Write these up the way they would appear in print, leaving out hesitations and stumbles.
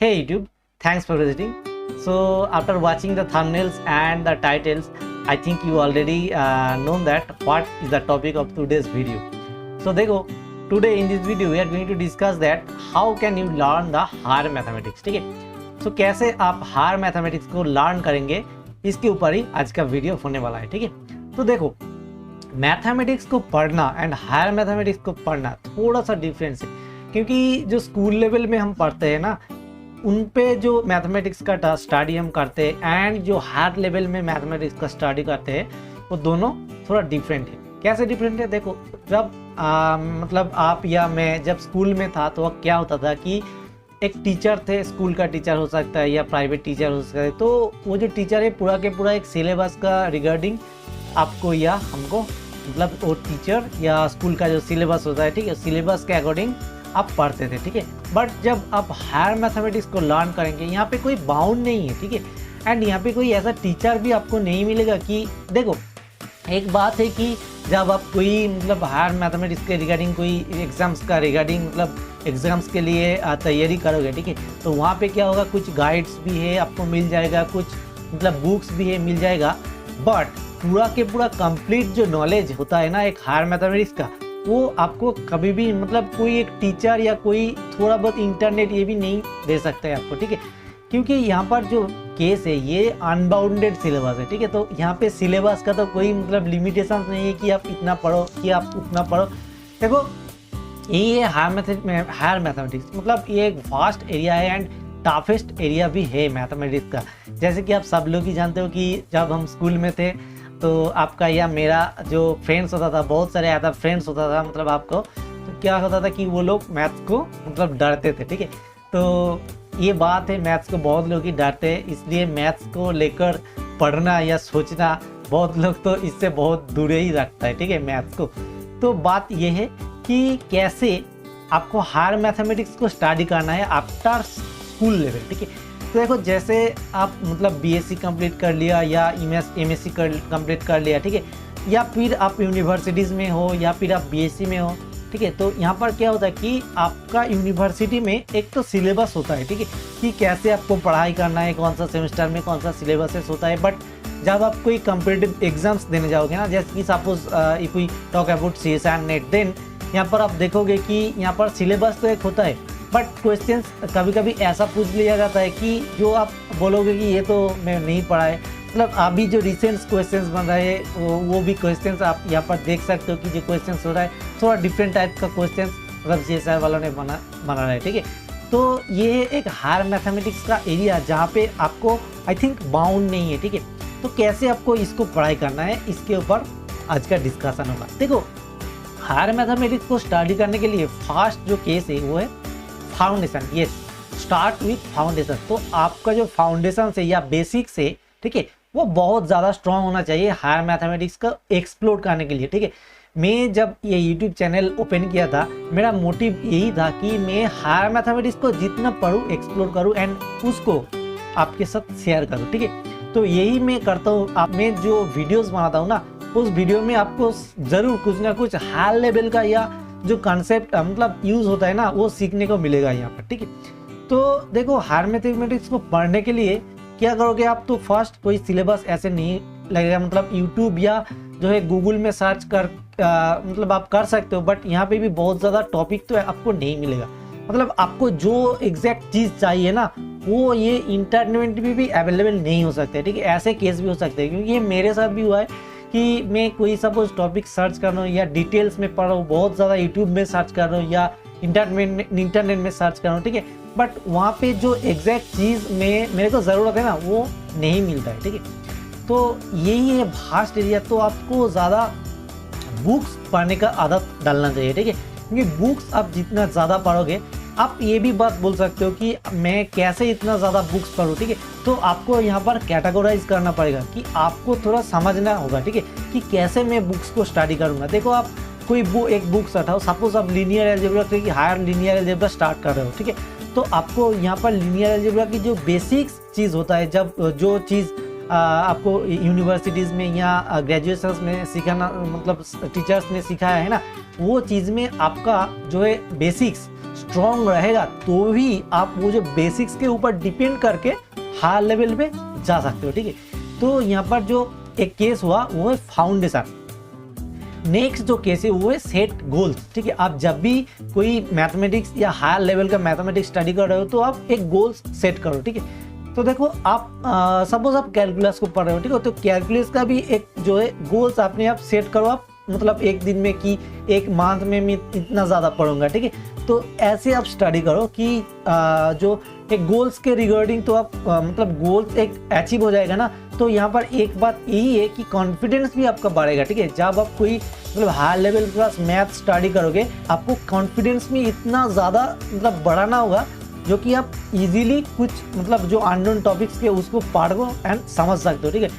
Hey YouTube, thanks for visiting. So after watching the thumbnails and the titles, I think you already known that what is the topic of today's video. So देखो, today in this video we are going to discuss that how can you learn the higher mathematics. ठीक है, so कैसे आप higher mathematics को learn करेंगे, इसके ऊपर ही आज का वीडियो होने वाला है. ठीक है, तो देखो मैथमेटिक्स को पढ़ना एंड हायर मैथमेटिक्स को पढ़ना थोड़ा सा डिफरेंस है, क्योंकि जो स्कूल लेवल में हम पढ़ते हैं ना, उन पे जो मैथमेटिक्स का स्टडी हम करते हैं एंड जो हायर लेवल में मैथमेटिक्स का स्टडी करते हैं वो दोनों थोड़ा डिफरेंट है. कैसे डिफरेंट है? देखो, जब मतलब आप या मैं जब स्कूल में था तो क्या होता था कि एक टीचर थे, स्कूल का टीचर हो सकता है या प्राइवेट टीचर हो सकता है, तो वो जो टीचर है पूरा के पूरा एक सिलेबस का रिगार्डिंग आपको या हमको, मतलब वो टीचर या स्कूल का जो सिलेबस होता है, ठीक है, सिलेबस के अकॉर्डिंग आप पढ़ते थे. ठीक है, बट जब आप हायर मैथमेटिक्स को लर्न करेंगे, यहाँ पे कोई बाउंड नहीं है. ठीक है, एंड यहाँ पे कोई ऐसा टीचर भी आपको नहीं मिलेगा कि देखो, एक बात है कि जब आप कोई मतलब हायर मैथमेटिक्स के रिगार्डिंग कोई एग्ज़ाम्स का रिगार्डिंग मतलब एग्ज़ाम्स के लिए तैयारी करोगे, ठीक है, तो वहाँ पे क्या होगा, कुछ गाइड्स भी है आपको मिल जाएगा, कुछ मतलब बुक्स भी है मिल जाएगा, बट पूरा के पूरा कंप्लीट जो नॉलेज होता है ना एक हायर मैथमेटिक्स का, वो आपको कभी भी मतलब कोई एक टीचर या कोई थोड़ा बहुत इंटरनेट ये भी नहीं दे सकता है आपको. ठीक है, क्योंकि यहाँ पर जो केस है ये अनबाउंडेड सिलेबस है. ठीक है, तो यहाँ पे सिलेबस का तो कोई मतलब लिमिटेशन नहीं है कि आप इतना पढ़ो कि आप उतना पढ़ो. देखो, ये हायर मैथमेटिक्स मतलब ये एक वास्ट एरिया है एंड टफेस्ट एरिया भी है मैथमेटिक्स का. जैसे कि आप सब लोग ही जानते हो कि जब हम स्कूल में थे तो आपका या मेरा जो फ्रेंड्स होता था, बहुत सारे ऐसा फ्रेंड्स होता था मतलब आपको, तो क्या होता था कि वो लोग मैथ्स को मतलब डरते थे. ठीक है, तो ये बात है, मैथ्स को बहुत लोग ही डरते हैं, इसलिए मैथ्स को लेकर पढ़ना या सोचना बहुत लोग तो इससे बहुत दूर ही रखता है. ठीक है, मैथ्स को. तो बात ये है कि कैसे आपको हायर मैथमेटिक्स को स्टडी करना है आफ्टर स्कूल लेवल. ठीक है, तो देखो, जैसे आप मतलब बीएससी कंप्लीट कर लिया या एमएससी कंप्लीट कर लिया, ठीक है, या फिर आप यूनिवर्सिटीज़ में हो या फिर आप बीएससी में हो, ठीक है, तो यहाँ पर क्या होता है कि आपका यूनिवर्सिटी में एक तो सिलेबस होता है, ठीक है, कि कैसे आपको पढ़ाई करना है, कौन सा सेमेस्टर में कौन सा सिलेबस होता है. बट जब आप कोई कम्पिटिटिव एग्जाम्स देने जाओगे ना, जैसे कि suppose if we talk about CS and NET, then यहाँ पर आप देखोगे कि यहाँ पर सिलेबस तो एक होता है, बट क्वेश्चंस कभी कभी ऐसा पूछ लिया जाता है कि जो आप बोलोगे कि ये तो मैं नहीं पढ़ा है. मतलब अभी जो रिसेंट क्वेश्चंस बन रहे हैं वो भी क्वेश्चंस आप यहाँ पर देख सकते हो कि जो क्वेश्चंस हो रहा है थोड़ा डिफरेंट टाइप का क्वेश्चंस मतलब सीएसआर वालों ने बना रहा है. ठीक है, तो ये एक हायर मैथमेटिक्स का एरिया जहाँ पे आपको आई थिंक बाउंड नहीं है. ठीक है, तो कैसे आपको इसको पढ़ाई करना है, इसके ऊपर आज का डिस्कशन होगा. देखो, हायर मैथमेटिक्स को स्टडी करने के लिए फर्स्ट जो केस है वो है foundation. Yes, start with foundation. तो आपका जो फाउंडेशन है या बेसिक्स है, ठीक है, वो बहुत ज़्यादा स्ट्रॉन्ग होना चाहिए हायर मैथमेटिक्स का एक्सप्लोर करने के लिए. ठीक है, मैं जब ये यूट्यूब चैनल ओपन किया था, मेरा मोटिव यही था कि मैं हायर मैथमेटिक्स को जितना पढूं, एक्सप्लोर करूं एंड उसको आपके साथ शेयर करूं. ठीक है, तो यही मैं करता हूँ. मैं जो वीडियोज़ बनाता हूँ ना, उस वीडियो में आपको ज़रूर कुछ ना कुछ हाई लेवल का या जो कॉन्सेप्ट मतलब यूज़ होता है ना, वो सीखने को मिलेगा यहाँ पर. ठीक है, तो देखो, हायर मैथमेटिक्स को पढ़ने के लिए क्या करोगे आप, तो फर्स्ट कोई सिलेबस ऐसे नहीं लगेगा, मतलब यूट्यूब या जो है गूगल में सर्च कर मतलब आप कर सकते हो, बट यहाँ पे भी बहुत ज़्यादा टॉपिक तो आपको नहीं मिलेगा. मतलब आपको जो एग्जैक्ट चीज़ चाहिए ना, वो ये इंटरनेट में भी अवेलेबल नहीं हो सकते. ठीक है, ऐसे केस भी हो सकते हैं, क्योंकि ये मेरे साथ भी हुआ है कि मैं कोई सपोज टॉपिक सर्च कर रहा हूँ या डिटेल्स में पढ़ रहा हूँ, बहुत ज़्यादा यूट्यूब में सर्च कर रहा हूँ या इंटरनेट में सर्च कर रहा हूँ. ठीक है, बट वहाँ पे जो एग्जैक्ट चीज़ में मेरे को ज़रूरत है ना, वो नहीं मिलता है. ठीक है, तो यही है वास्ट एरिया. तो आपको ज़्यादा बुक्स पढ़ने का आदत डालना चाहिए. ठीक है, क्योंकि बुक्स आप जितना ज़्यादा पढ़ोगे, आप ये भी बात बोल सकते हो कि मैं कैसे इतना ज़्यादा बुक्स पढूं. ठीक है, तो आपको यहाँ पर कैटेगराइज करना पड़ेगा कि आपको थोड़ा समझना होगा. ठीक है, कि कैसे मैं बुक्स को स्टडी करूँगा. देखो, आप कोई एक बुक्स उठाओ, सपोज आप लीनियर अलजेब्रा की हायर लीनियर अलजेब्रा स्टार्ट कर रहे हो. ठीक है, तो आपको यहाँ पर लीनियर अलजेब्रा की जो बेसिक्स चीज़ होता है, जब जो चीज़ आपको यूनिवर्सिटीज़ में या ग्रेजुएशंस में सिखाना, मतलब टीचर्स ने सिखाया है ना, वो चीज़ में आपका जो है बेसिक्स स्ट्रॉन्ग रहेगा तो भी आप वो जो बेसिक्स के ऊपर डिपेंड करके हाई लेवल पे जा सकते हो। ठीक है, तो यहाँ पर जो एक केस हुआ वो है फाउंडेशन। नेक्स्ट जो केस है वो है सेट गोल्स। ठीक है, आप जब भी कोई मैथमेटिक्स या हायर लेवल का मैथमेटिक्स स्टडी कर रहे हो तो आप एक गोल्स सेट करो। ठीक है, तो देखो आप सपोज आप कैलकुलस को पढ़ रहे हो, ठीक है, तो कैलकुलस का भी एक जो है गोल्स अपने आप सेट करो आप, मतलब एक दिन में कि एक मंथ में मैं इतना ज़्यादा पढ़ूंगा। ठीक है, तो ऐसे आप स्टडी करो कि जो एक गोल्स के रिगार्डिंग तो आप मतलब गोल्स एक अचीव हो जाएगा ना, तो यहाँ पर एक बात यही है कि कॉन्फिडेंस भी आपका बढ़ेगा। ठीक है, जब आप कोई मतलब high level class math study करोगे आपको कॉन्फिडेंस में इतना ज़्यादा मतलब बढ़ाना होगा जो कि आप इजीली कुछ मतलब जो अननोन टॉपिक्स के उसको पढ़ो एंड समझ सकते हो। ठीक है,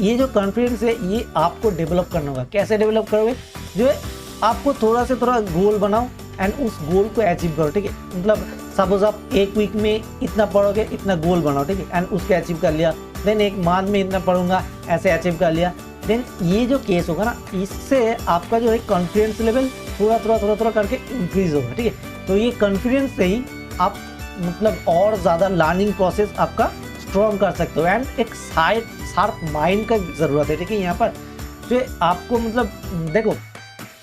ये जो कॉन्फिडेंस है ये आपको डेवलप करना होगा। कैसे डेवलप करोगे, जो है आपको थोड़ा से थोड़ा गोल बनाओ एंड उस गोल को अचीव करो। ठीक है, मतलब सपोज आप एक वीक में इतना पढ़ोगे, इतना गोल बनाओ। ठीक है, एंड उसके अचीव कर लिया, देन एक मंथ में इतना पढ़ूंगा, ऐसे अचीव कर लिया। देन ये जो केस होगा ना, इससे आपका जो है कॉन्फिडेंस लेवल थोड़ा करके इंक्रीज होगा। ठीक है, तो ये कॉन्फिडेंस से ही आप मतलब और ज़्यादा लर्निंग प्रोसेस आपका स्ट्रॉन्ग कर सकते हो एंड एक शार्प माइंड का ज़रूरत है। ठीक है, यहाँ पर जो आपको मतलब देखो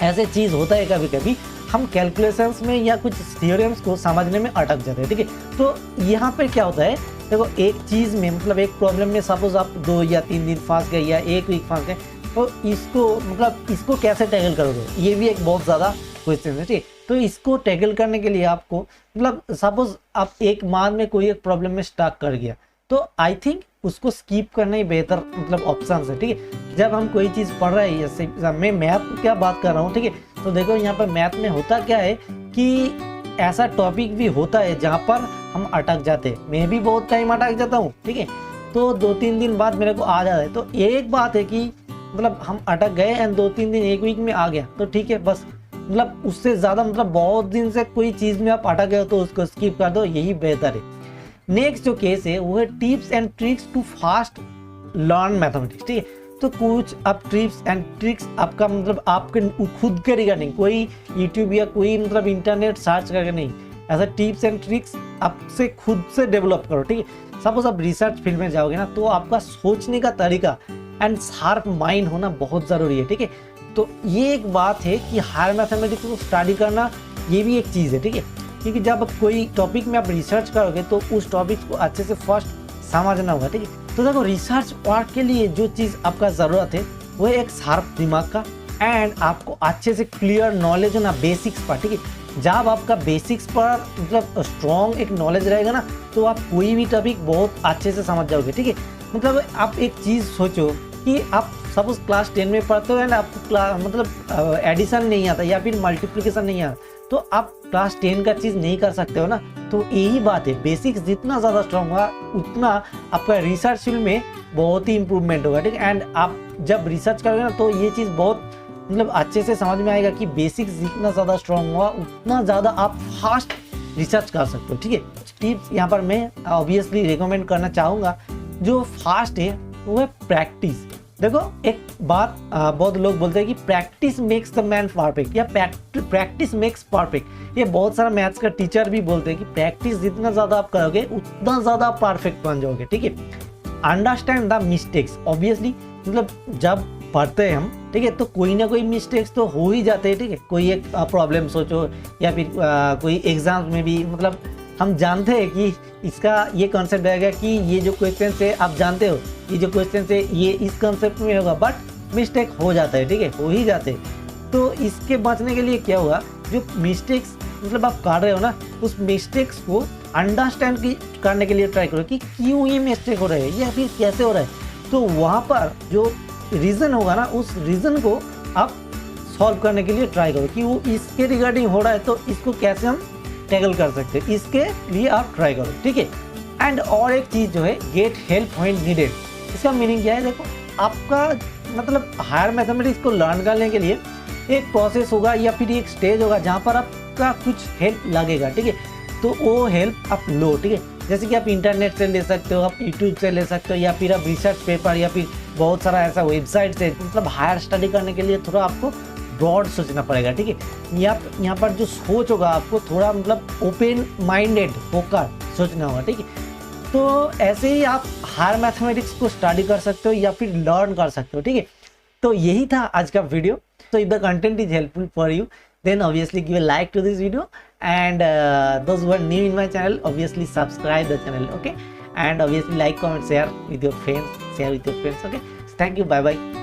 ऐसे चीज़ होता है कभी कभी हम कैलकुलेशंस में या कुछ थ्योरम्स को समझने में अटक जाते हैं। ठीक है, तो यहाँ पे क्या होता है, देखो एक चीज़ में मतलब एक प्रॉब्लम में सपोज आप 2 या 3 दिन फंस गए या एक वीक फंस गए, तो इसको मतलब इसको कैसे टैकल करोगे, ये भी एक बहुत ज़्यादा क्वेश्चन है। ठीक है, तो इसको टैकल करने के लिए आपको मतलब सपोज आप एक मंथ में कोई एक प्रॉब्लम में स्टक कर गया तो आई थिंक उसको स्किप करना ही बेहतर मतलब ऑप्शन है। ठीक है, जब हम कोई चीज़ पढ़ रहे हैं, जैसे मैं मैथ की क्या बात कर रहा हूँ, ठीक है, तो देखो यहाँ पर मैथ में होता क्या है कि ऐसा टॉपिक भी होता है जहाँ पर हम अटक जाते हैं। मैं भी बहुत टाइम अटक जाता हूँ। ठीक है, तो 2-3 दिन बाद मेरे को आ जाता है। तो एक बात है कि मतलब हम अटक गए एंड 2-3 दिन एक वीक में आ गया तो ठीक है, बस मतलब उससे ज़्यादा मतलब बहुत दिन से कोई चीज़ में आप अटक गए हो तो उसको स्किप कर दो, यही बेहतर है। नेक्स्ट जो केस है वो है tips and tricks to fast learn mathematics. ठीक है, तो कुछ आप टिप्स एंड ट्रिक्स आपका मतलब आपके खुद के रिगार्डिंग, कोई यूट्यूब या कोई मतलब इंटरनेट सर्च करके नहीं, ऐसा टिप्स एंड ट्रिक्स आपसे खुद से डेवलप करो। ठीक है, सपोज आप रिसर्च फील्ड में जाओगे ना तो आपका सोचने का तरीका एंड शार्प माइंड होना बहुत ज़रूरी है। ठीक है, तो ये एक बात है कि हायर मैथमेटिक्स को स्टडी करना ये भी एक चीज़ है। ठीक है, क्योंकि जब कोई टॉपिक में आप रिसर्च करोगे तो उस टॉपिक को अच्छे से फर्स्ट समझना होगा। ठीक है, तो देखो रिसर्च वर्क के लिए जो चीज़ आपका ज़रूरत है वो एक शार्प दिमाग का एंड आपको अच्छे से क्लियर नॉलेज होना बेसिक्स पर। ठीक है, जब आपका बेसिक्स पर मतलब स्ट्रॉन्ग एक नॉलेज रहेगा ना तो आप कोई भी टॉपिक बहुत अच्छे से समझ जाओगे। ठीक है, मतलब आप एक चीज़ सोचो कि आप सपोज क्लास 10 में पढ़ते हो एंड आपको मतलब एडिशन नहीं आता या फिर मल्टीप्लिकेशन नहीं आता तो आप क्लास 10 का चीज़ नहीं कर सकते हो ना। तो यही बात है, बेसिक्स जितना ज़्यादा स्ट्रॉन्ग होगा उतना आपका रिसर्च फील्ड में बहुत ही इंप्रूवमेंट होगा। ठीक है, एंड आप जब रिसर्च करोगे ना तो ये चीज़ बहुत मतलब अच्छे से समझ में आएगा कि बेसिक्स जितना ज़्यादा स्ट्रॉन्ग होगा उतना ज़्यादा आप फास्ट रिसर्च कर सकते हो। ठीक है, टिप्स यहाँ पर मैं ऑब्वियसली रिकमेंड करना चाहूँगा। जो फास्ट है वो है प्रैक्टिस। देखो एक बात बहुत लोग बोलते हैं कि practice makes the man perfect या प्रैक्टिस मेक्स परफेक्ट, ये बहुत सारा मैथ्स का टीचर भी बोलते हैं कि प्रैक्टिस जितना ज़्यादा आप करोगे उतना ज़्यादा परफेक्ट बन जाओगे। ठीक है, अंडरस्टैंड द मिस्टेक्स। ऑब्वियसली मतलब जब पढ़ते हैं हम, ठीक है, तो कोई ना कोई मिस्टेक्स तो हो ही जाते हैं। ठीक है, कोई एक प्रॉब्लम सोचो या फिर कोई एग्जाम में भी मतलब हम जानते हैं कि इसका ये कॉन्सेप्ट रहेगा कि ये जो क्वेश्चन है आप जानते हो ये जो क्वेश्चन है ये इस कॉन्सेप्ट में होगा, बट मिस्टेक हो जाता है। ठीक है, हो ही जाते हैं। तो इसके बचने के लिए क्या हुआ, जो मिस्टेक्स मतलब आप कर रहे हो ना उस मिस्टेक्स को अंडरस्टैंड करने के लिए ट्राई करो कि क्यों ये मिस्टेक हो रहा है या फिर कैसे हो रहा है। तो वहाँ पर जो रीज़न होगा ना उस रीज़न को आप सॉल्व करने के लिए ट्राई करो कि वो इसके रिगार्डिंग हो रहा है तो इसको कैसे हम टैकल कर सकते हैं, इसके लिए आप ट्राई करो। ठीक है, एंड और एक चीज़ जो है गेट हेल्प व्हेन नीडेड। इसका मीनिंग क्या है, देखो आपका मतलब हायर मैथमेटिक्स को लर्न करने के लिए एक प्रोसेस होगा या फिर एक स्टेज होगा जहाँ पर आपका कुछ हेल्प लगेगा। ठीक है, तो वो हेल्प आप लो। ठीक है, जैसे कि आप इंटरनेट से ले सकते हो, आप यूट्यूब से ले सकते हो, या फिर आप रिसर्च पेपर या फिर बहुत सारा ऐसा वेबसाइट से, मतलब हायर स्टडी करने के लिए थोड़ा आपको ब्रॉड सोचना पड़ेगा, ठीक है। यहाँ पर जो सोच होगा आपको थोड़ा मतलब ओपन माइंडेड होकर सोचना होगा, ठीक है। तो ऐसे ही आप हायर मैथमेटिक्स को स्टडी कर सकते हो या फिर लर्न कर सकते हो, ठीक है। तो यही था आज का video. So if the content is helpful for you, then obviously give a like to this video, and those who are new in my channel, obviously subscribe the channel, okay, and obviously like, comment, share with your friends, okay. So thank you, bye bye.